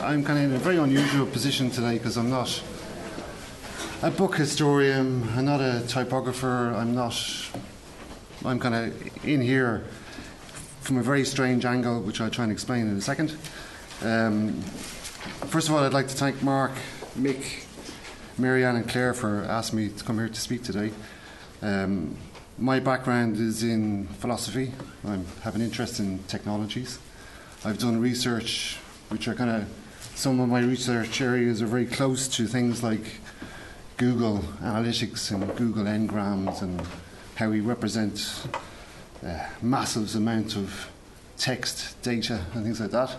I'm kind of in a very unusual position today because I'm not a book historian, I'm not a typographer, I'm kind of in here from a very strange angle, which I'll try and explain in a second. First of all, I'd like to thank Marc, Mick, Marianne and Clare for asking me to come here to speak today. My background is in philosophy. I have an interest in technologies. I've done research, which are kind of, some of my research areas are very close to things like Google Analytics and Google Ngrams and how we represent massive amounts of text, data and things like that.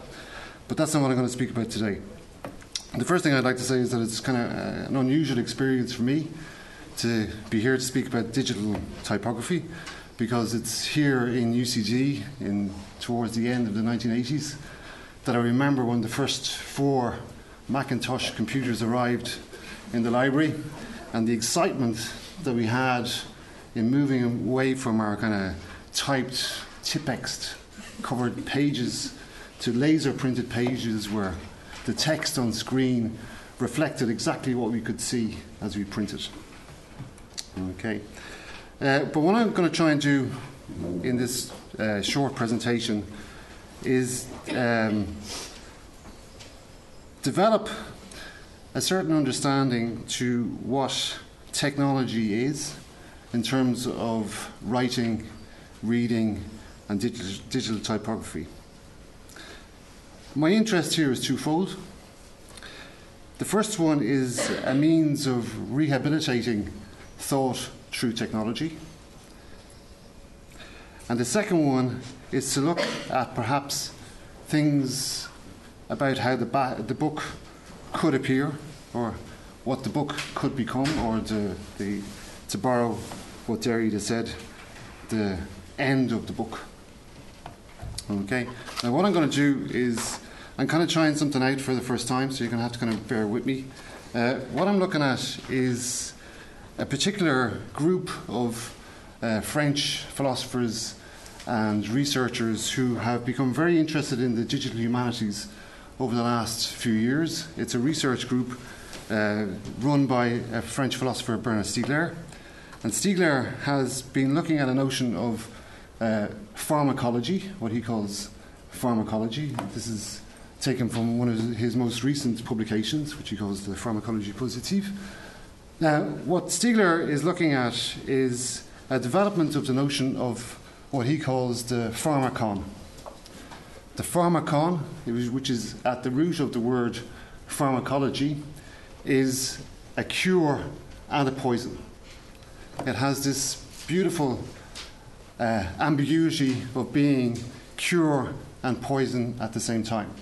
But that's not what I'm going to speak about today. The first thing I'd like to say is that it's kind of an unusual experience for me to be here to speak about digital typography, because it's here in UCD towards the end of the 1980s that I remember when the first 4 Macintosh computers arrived in the library, and the excitement that we had in moving away from our kind of typed, Tipex covered pages to laser printed pages where the text on screen reflected exactly what we could see as we printed. Okay. But what I'm going to try and do in this short presentation is develop a certain understanding to what technology is in terms of writing, reading, and digital typography. My interest here is twofold. The first one is a means of rehabilitating thought through technology. And the second one is to look at perhaps things about how the book could appear, or what the book could become, or to borrow what Derrida said, the end of the book. Okay. Now what I'm going to do is I'm kind of trying something out for the first time, so you're going to have to kind of bear with me. What I'm looking at is a particular group of French philosophers and researchers who have become very interested in the digital humanities over the last few years. It's a research group run by a French philosopher, Bernard Stiegler. And Stiegler has been looking at a notion of pharmacology, what he calls pharmacology. This is taken from one of his most recent publications, which he calls the Pharmacologie Positive. Now, what Stiegler is looking at is a development of the notion of what he calls the Pharmacon. The Pharmacon, which is at the root of the word pharmacology, is a cure and a poison. It has this beautiful ambiguity of being cure and poison at the same time.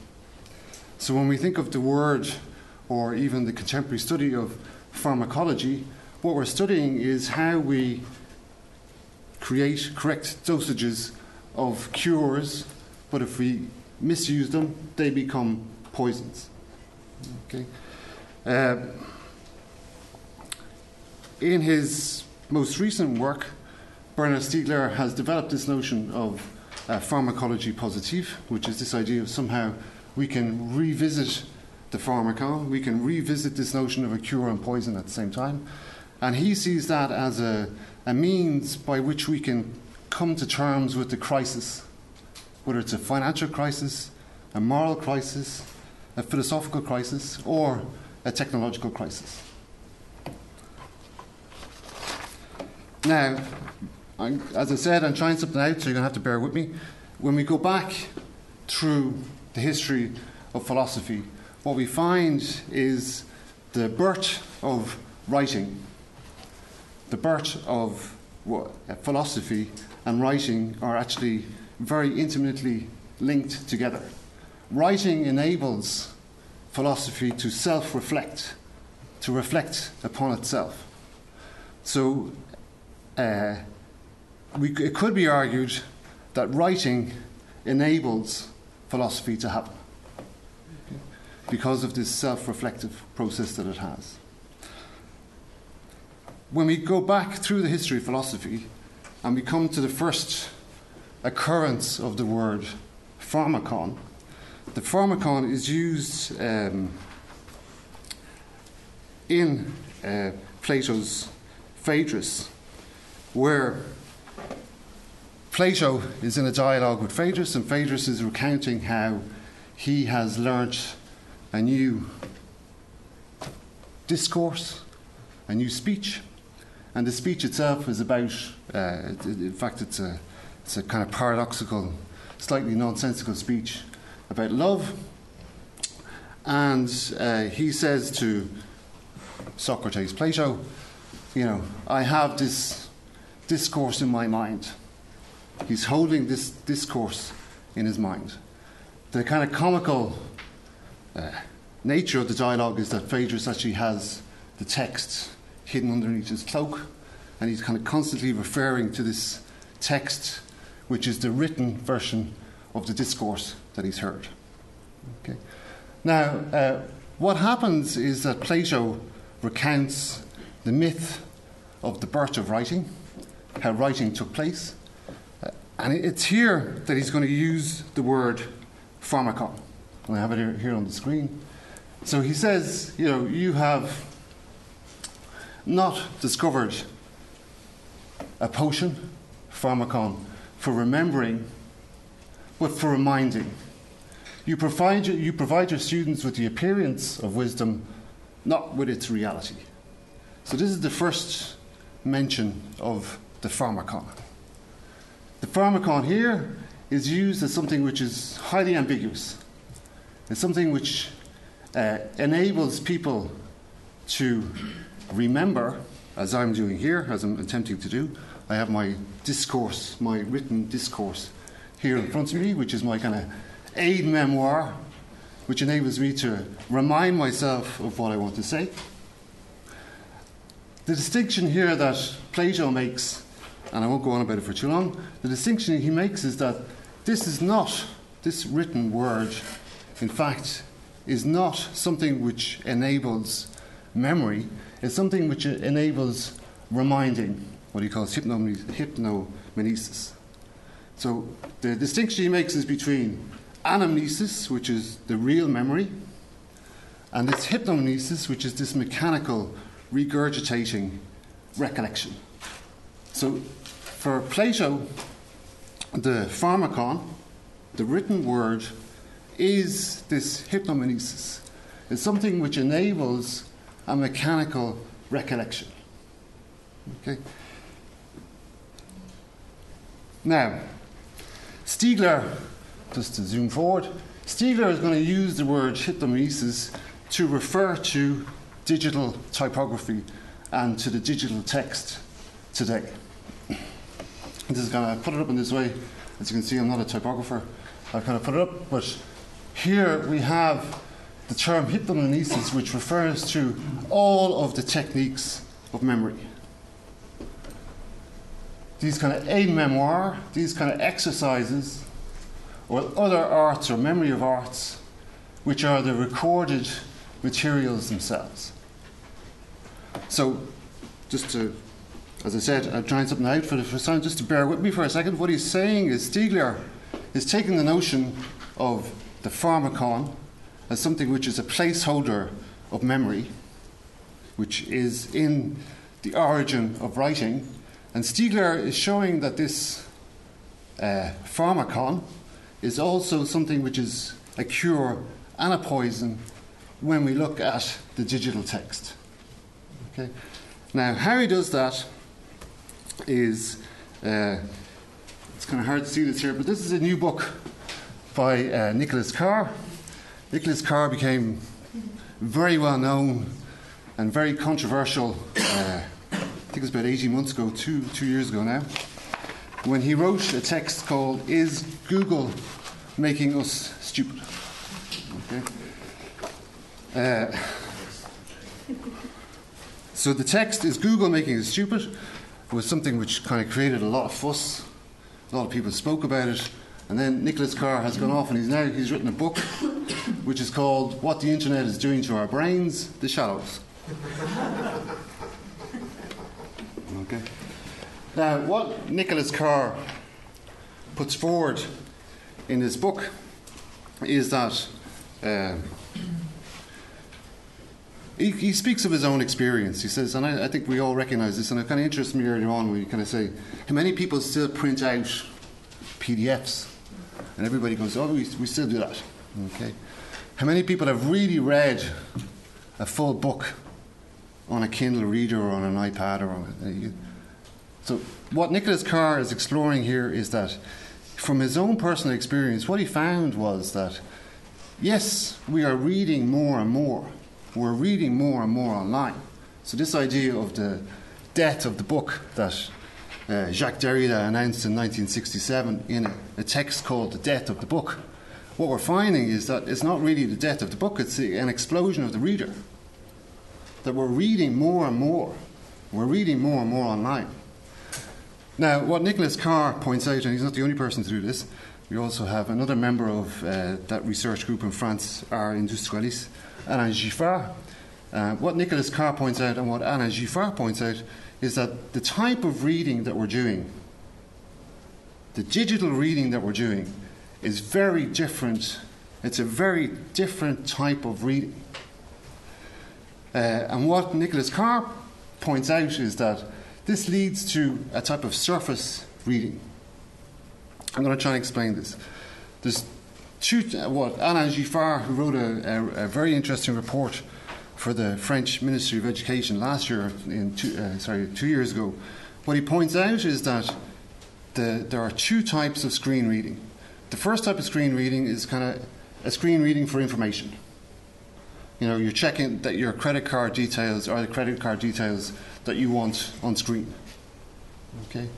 So when we think of the word, or even the contemporary study of pharmacology, what we're studying is how we create correct dosages of cures, but if we misuse them, they become poisons. Okay. In his most recent work, Bernard Stiegler has developed this notion of pharmacologie positive, which is this idea of somehow we can revisit the Pharmacon, we can revisit this notion of a cure and poison at the same time. And he sees that as a means by which we can come to terms with the crisis, whether it's a financial crisis, a moral crisis, a philosophical crisis, or a technological crisis. Now, as I said, I'm trying something out, so you're going to have to bear with me. When we go back through the history of philosophy, what we find is the birth of writing, the birth of philosophy and writing are actually very intimately linked together. Writing enables philosophy to self-reflect, to reflect upon itself. So it could be argued that writing enables philosophy to happen because of this self-reflective process that it has. When we go back through the history of philosophy and we come to the first occurrence of the word Pharmacon, the Pharmacon is used in Plato's Phaedrus, where Plato is in a dialogue with Phaedrus, and Phaedrus is recounting how he has learnt a new discourse, a new speech, and the speech itself is about, in fact, it's a kind of paradoxical, slightly nonsensical speech about love. And he says to Socrates, Plato, I have this discourse in my mind. He's holding this discourse in his mind. The kind of comical nature of the dialogue is that Phaedrus actually has the text hidden underneath his cloak, and he's kind of constantly referring to this text, which is the written version of the discourse that he's heard. Okay. Now, what happens is that Plato recounts the myth of the birth of writing, how writing took place, and it's here that he's going to use the word Pharmacon. And I have it here on the screen. So he says, you have not discovered a potion, Pharmacon, for remembering, but for reminding. You provide your students with the appearance of wisdom, not with its reality. So this is the first mention of the Pharmacon. The Pharmacon here is used as something which is highly ambiguous. It's something which enables people to remember, as I'm doing here, as I'm attempting to do. I have my discourse, my written discourse here in front of me, which is my kind of aid memoir, which enables me to remind myself of what I want to say. The distinction here that Plato makes, and I won't go on about it for too long, the distinction he makes is that this written word, in fact, is not something which enables memory. It's something which enables reminding, what he calls hypnomnesis. So the distinction he makes is between anamnesis, which is the real memory, and this hypnomnesis, which is this mechanical, regurgitating recollection. So for Plato, the Pharmacon, the written word, is this hypnomnesis. It's something which enables a mechanical recollection. Okay. Now, Stiegler, just to zoom forward, Stiegler is going to use the word hypnomnesis to refer to digital typography and to the digital text today. This is going to put it up in this way. As you can see, I'm not a typographer. I've kind of put it up, but here we have the term hypnomnesis, which refers to all of the techniques of memory. These kind of aid memoir, these kind of exercises, or other arts or memory of arts, which are the recorded materials themselves. So, just to, as I said, I'm trying something out for the first time, just to bear with me for a second. What he's saying is Stiegler is taking the notion of the Pharmacon as something which is a placeholder of memory, which is in the origin of writing. And Stiegler is showing that this Pharmacon is also something which is a cure and a poison when we look at the digital text. Okay. Now, how he does that is, it's kind of hard to see this here, but this is a new book by Nicholas Carr. Nicholas Carr became very well known and very controversial, I think it was about 18 months ago, two years ago now, when he wrote a text called "Is Google Making Us Stupid?" Okay. So the text, "Is Google Making Us Stupid?" was something which kind of created a lot of fuss. A lot of people spoke about it. And then Nicholas Carr has gone off and he's written a book which is called "What the Internet is Doing to Our Brains, The Shallows." Okay. Now, what Nicholas Carr puts forward in his book is that he speaks of his own experience. He says, and I think we all recognise this, and it kind of interests me earlier on when you kind of say, how many people still print out PDFs? And everybody goes, oh, we still do that. Okay. How many people have really read a full book on a Kindle reader or on an iPad or on so what Nicholas Carr is exploring here is that from his own personal experience, what he found was that yes, we are reading more and more. We're reading more and more online. So this idea of the death of the book that Jacques Derrida announced in 1967 in a text called The Death of the Book, what we're finding is that it's not really the death of the book, it's an explosion of the reader. That we're reading more and more. We're reading more and more online. Now, what Nicholas Carr points out, and he's not the only person to do this, we also have another member of that research group in France, Art Industrialis, Alain Giffard. What Nicholas Carr points out and what Alain Giffard points out is that the type of reading that we're doing, the digital reading that we're doing, is very different. It's a very different type of reading. And what Nicholas Carr points out is that this leads to a type of surface reading. I'm going to try and explain this. There's Alain Giffard, who wrote a very interesting report for the French Ministry of Education last year, 2 years ago. What he points out is that there are two types of screen reading. The first type of screen reading is kind of a screen reading for information. You know, you're checking that your credit card details are the credit card details that you want on screen. Okay?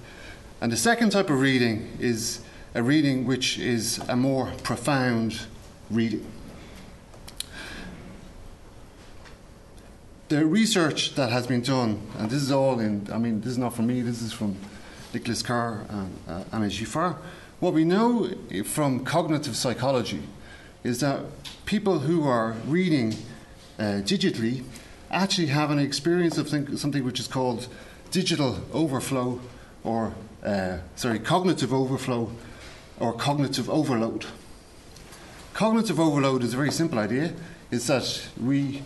And the second type of reading is a reading which is a more profound reading. The research that has been done, and this is all this is not from me, this is from Nicholas Carr and Alain Giffard. What we know from cognitive psychology is that people who are reading digitally actually have an experience of something which is called digital overflow or cognitive overflow or cognitive overload. Cognitive overload is a very simple idea. It's that we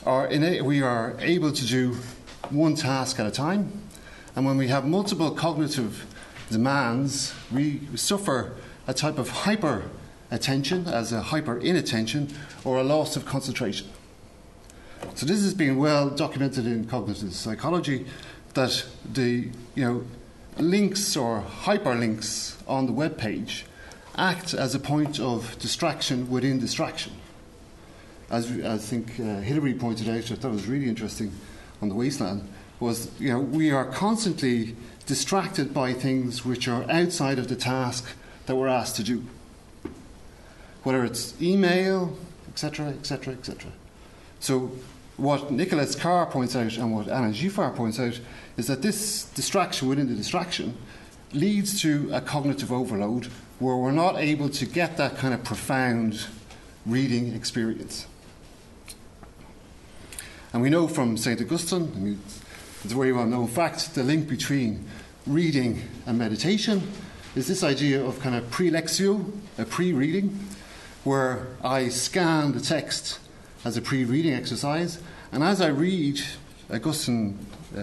are able to do one task at a time, and when we have multiple cognitive demands, we suffer a type of hyper attention as a hyper inattention or a loss of concentration. So this has been well documented in cognitive psychology that the links or hyperlinks on the web page act as a point of distraction within distraction. As I think Hilary pointed out, I thought it was really interesting on the wasteland, was we are constantly distracted by things which are outside of the task that we're asked to do. Whether it's email, etc., etc., etc. So what Nicholas Carr points out and what Alain Giffard points out is that this distraction within the distraction leads to a cognitive overload where we're not able to get that kind of profound reading experience. And we know from St. Augustine, it's a very well-known fact, the link between reading and meditation is this idea of kind of prelexio, a pre-reading, where I scan the text as a pre-reading exercise, and as I read, Augustine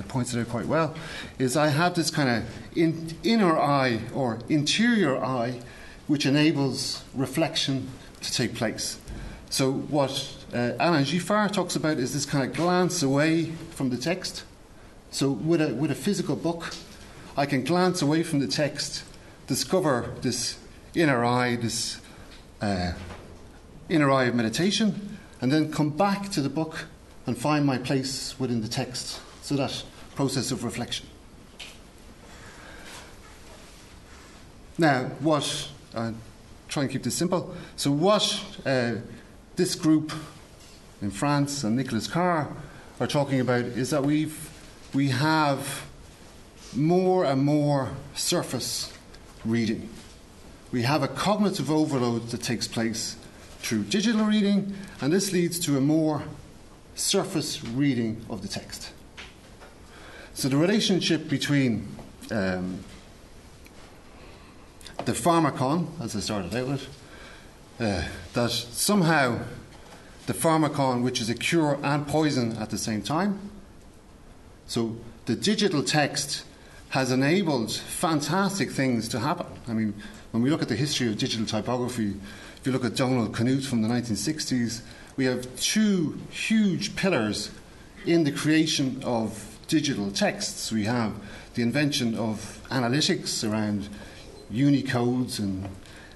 points it out quite well, is I have this kind of inner eye or interior eye which enables reflection to take place. So what Alain Giffard talks about is this kind of glance away from the text. So with a physical book, I can glance away from the text, discover this inner eye, this inner eye of meditation, and then come back to the book and find my place within the text. So that process of reflection. Now, try and keep this simple. So what this group in France and Nicholas Carr are talking about is that we have more and more surface reading. We have a cognitive overload that takes place through digital reading, and this leads to a more surface reading of the text. So the relationship between the Pharmacon, as I started out with, that somehow the Pharmacon, which is a cure and poison at the same time. So the digital text has enabled fantastic things to happen. I mean, when we look at the history of digital typography, if you look at Donald Knuth from the 1960s, we have two huge pillars in the creation of digital texts. We have the invention of analytics around Unicodes and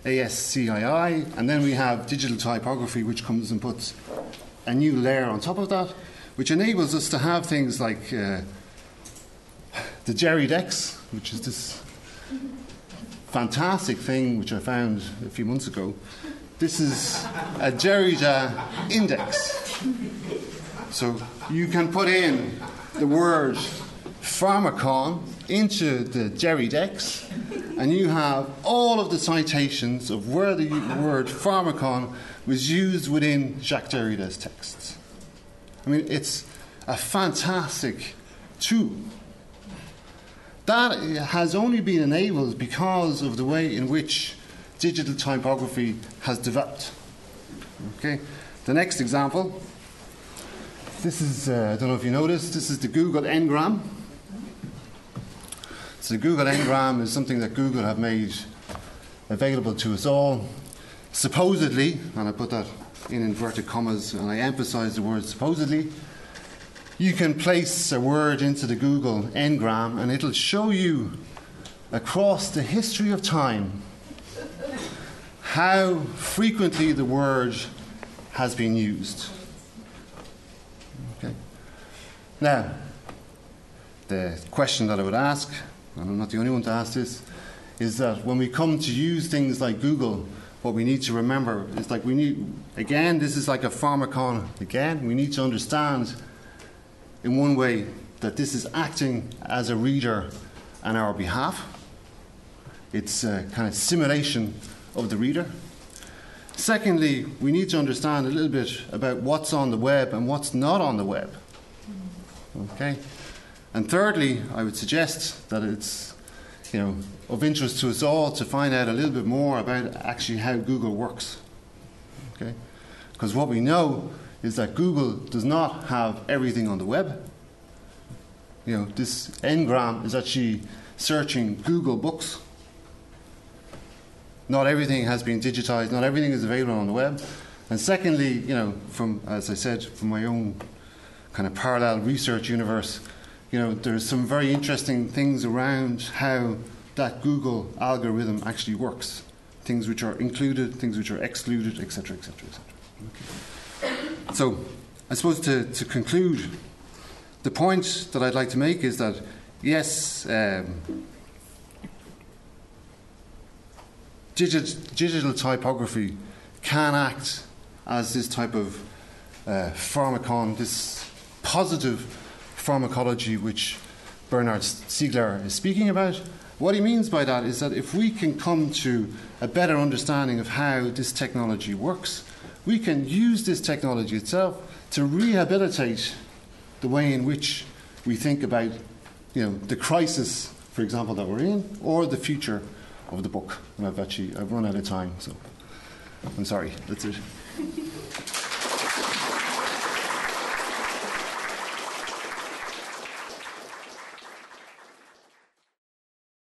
ASCII, and then we have digital typography, which comes and puts a new layer on top of that, which enables us to have things like the Jerry Dex, which is this fantastic thing which I found a few months ago. This is a Derrida index. So you can put in the word Pharmacon into the Jerry Dex, and you have all of the citations of where the word Pharmacon was used within Jacques Derrida's texts. I mean, it's a fantastic tool. That has only been enabled because of the way in which digital typography has developed. Okay, the next example. This is, I don't know if you noticed, this is the Google Ngram. So the Google Ngram is something that Google have made available to us all. Supposedly, and I put that in inverted commas and I emphasize the word supposedly, you can place a word into the Google Ngram and it'll show you across the history of time how frequently the word has been used. Okay. Now, the question that I would ask, and I'm not the only one to ask this, is that when we come to use things like Google, what we need to remember is like we need, again, this is like a Pharmacon, again, we need to understand in one way that this is acting as a reader on our behalf. It's a kind of simulation of the reader. Secondly, we need to understand a little bit about what's on the web and what's not on the web. Okay? And thirdly, I would suggest that it's, of interest to us all to find out a little bit more about actually how Google works. Okay? Because what we know is that Google does not have everything on the web. This Ngram is actually searching Google books. Not everything has been digitized, not everything is available on the web. And secondly, from, as I said, from my own kind of parallel research universe, there's some very interesting things around how that Google algorithm actually works. Things which are included, things which are excluded, etc., etc., etc. Okay. So, I suppose to conclude, the point that I'd like to make is that, yes, digital typography can act as this type of Pharmacon, this positive pharmacology which Bernard Stiegler is speaking about. What he means by that is that if we can come to a better understanding of how this technology works, we can use this technology itself to rehabilitate the way in which we think about, the crisis, for example, that we're in, or the future of the book. And I've run out of time, so I'm sorry. That's it.